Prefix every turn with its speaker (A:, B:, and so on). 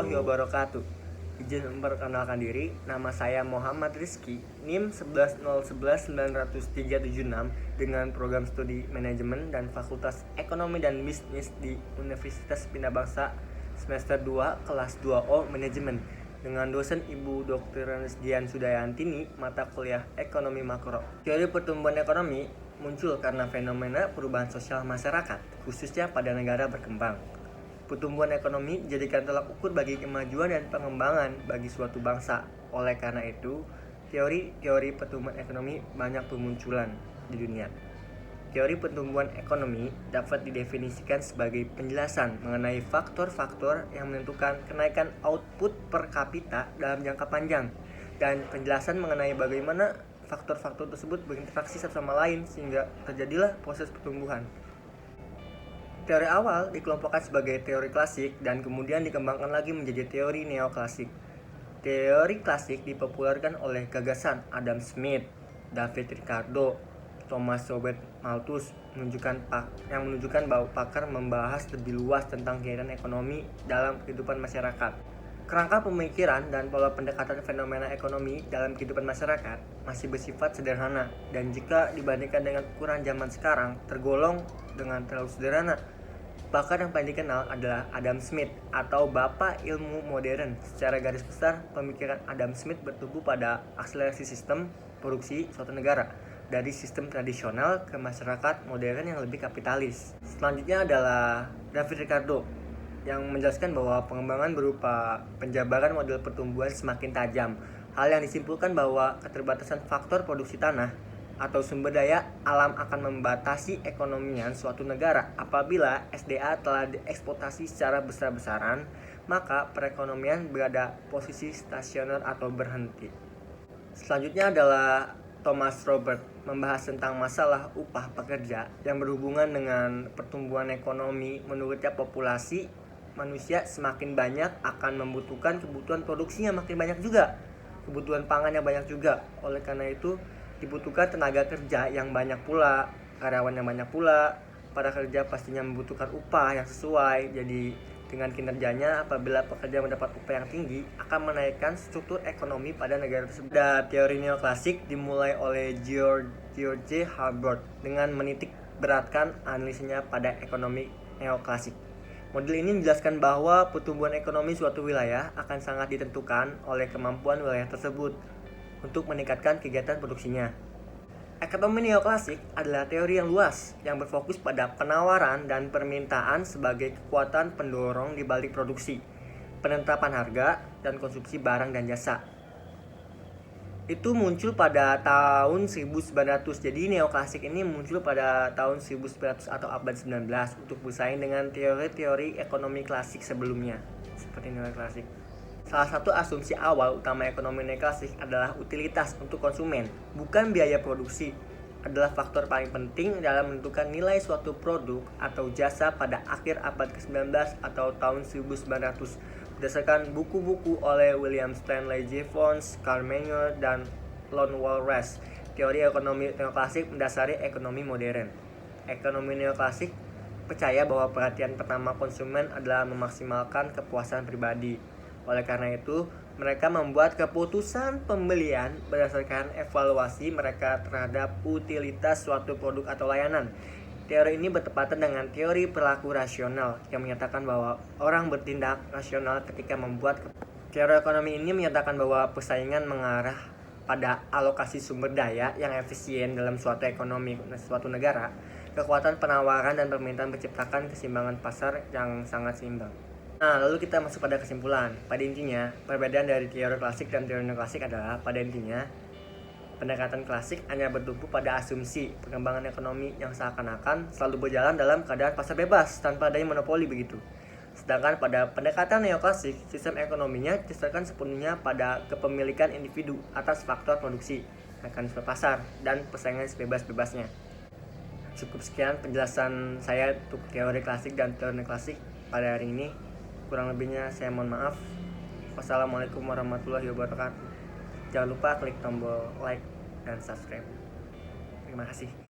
A: warahmatullahi wabarakatuh. Izin memperkenalkan diri, nama saya Muhammad Rizky, NIM 1101190376 dengan program studi manajemen dan Fakultas Ekonomi dan Bisnis di Universitas Bina Bangsa semester 2 kelas 2O Manajemen dengan dosen Ibu Dr. Dian Sudayantini mata kuliah Ekonomi Makro. Teori pertumbuhan ekonomi muncul karena fenomena perubahan sosial masyarakat, khususnya pada negara berkembang. Pertumbuhan ekonomi dijadikan tolak ukur bagi kemajuan dan pengembangan bagi suatu bangsa. Oleh karena itu, teori pertumbuhan ekonomi banyak bermunculan di dunia. Teori pertumbuhan ekonomi dapat didefinisikan sebagai penjelasan mengenai faktor-faktor yang menentukan kenaikan output per kapita dalam jangka panjang dan penjelasan mengenai bagaimana faktor-faktor tersebut berinteraksi satu sama lain sehingga terjadilah proses pertumbuhan. Teori awal dikelompokkan sebagai teori klasik dan kemudian dikembangkan lagi menjadi teori neoklasik. Teori klasik dipopulerkan oleh gagasan Adam Smith, David Ricardo, Thomas Robert Malthus yang menunjukkan bahwa pakar membahas lebih luas tentang kegiatan ekonomi dalam kehidupan masyarakat. Kerangka pemikiran dan pola pendekatan fenomena ekonomi dalam kehidupan masyarakat masih bersifat sederhana dan jika dibandingkan dengan ukuran zaman sekarang tergolong dengan terlalu sederhana. Pakar yang paling dikenal adalah Adam Smith atau Bapak Ilmu Modern. Secara garis besar, pemikiran Adam Smith bertumbuh pada akselerasi sistem produksi suatu negara dari sistem tradisional ke masyarakat modern yang lebih kapitalis. Selanjutnya adalah David Ricardo yang menjelaskan bahwa pengembangan berupa penjabaran model pertumbuhan semakin tajam. Hal yang disimpulkan bahwa keterbatasan faktor produksi tanah atau sumber daya alam akan membatasi ekonomian suatu negara. Apabila SDA telah dieksploitasi secara besar-besaran, maka perekonomian berada posisi stasioner atau berhenti. Selanjutnya adalah Thomas Robert membahas tentang masalah upah pekerja yang berhubungan dengan pertumbuhan ekonomi. Menurutnya populasi manusia semakin banyak akan membutuhkan kebutuhan produksi yang makin banyak juga, kebutuhan pangan yang banyak juga. Oleh karena itu dibutuhkan tenaga kerja yang banyak pula, karyawan yang banyak pula. Para kerja pastinya membutuhkan upah yang sesuai. Jadi dengan kinerjanya, apabila pekerja mendapat upah yang tinggi, akan menaikkan struktur ekonomi pada negara tersebut. Teori neoklasik dimulai oleh George Herbert dengan menitik beratkan analisanya pada ekonomi neoklasik. Model ini menjelaskan bahwa pertumbuhan ekonomi suatu wilayah akan sangat ditentukan oleh kemampuan wilayah tersebut untuk meningkatkan kegiatan produksinya. Ekonomi neoklasik adalah teori yang luas yang berfokus pada penawaran dan permintaan sebagai kekuatan pendorong di balik produksi, penetapan harga, dan konsumsi barang dan jasa. Itu muncul pada tahun 1900. Jadi neoklasik ini muncul pada tahun 1900 atau abad 19 untuk bersaing dengan teori-teori ekonomi klasik sebelumnya seperti neoklasik. Salah satu asumsi awal utama ekonomi neoklasik adalah utilitas untuk konsumen, bukan biaya produksi, adalah faktor paling penting dalam menentukan nilai suatu produk atau jasa pada akhir abad ke-19 atau tahun 1900 berdasarkan buku-buku oleh William Stanley Jevons, Carl Menger, dan Lon Walras. Teori ekonomi neoklasik mendasari ekonomi modern. Ekonomi neoklasik percaya bahwa perhatian pertama konsumen adalah memaksimalkan kepuasan pribadi. Oleh karena itu, mereka membuat keputusan pembelian berdasarkan evaluasi mereka terhadap utilitas suatu produk atau layanan. Teori ini bertepatan dengan teori perilaku rasional yang menyatakan bahwa orang bertindak rasional ketika membuat teori ekonomi ini menyatakan bahwa persaingan mengarah pada alokasi sumber daya yang efisien dalam suatu ekonomi suatu negara. Kekuatan penawaran dan permintaan menciptakan keseimbangan pasar yang sangat seimbang. Nah, lalu kita masuk pada kesimpulan. Pada intinya, perbedaan dari teori klasik dan teori neoklasik adalah pada intinya pendekatan klasik hanya bertumpu pada asumsi perkembangan ekonomi yang seakan-akan selalu berjalan dalam keadaan pasar bebas tanpa adanya monopoli begitu. Sedangkan pada pendekatan neoklasik, sistem ekonominya didasarkan sepenuhnya pada kepemilikan individu atas faktor produksi, mekanisme pasar, dan persaingan sebebas-bebasnya. Cukup sekian penjelasan saya untuk teori klasik dan teori neoklasik pada hari ini. Kurang lebihnya saya mohon maaf. Wassalamualaikum warahmatullahi wabarakatuh. Jangan lupa klik tombol like dan subscribe. Terima kasih.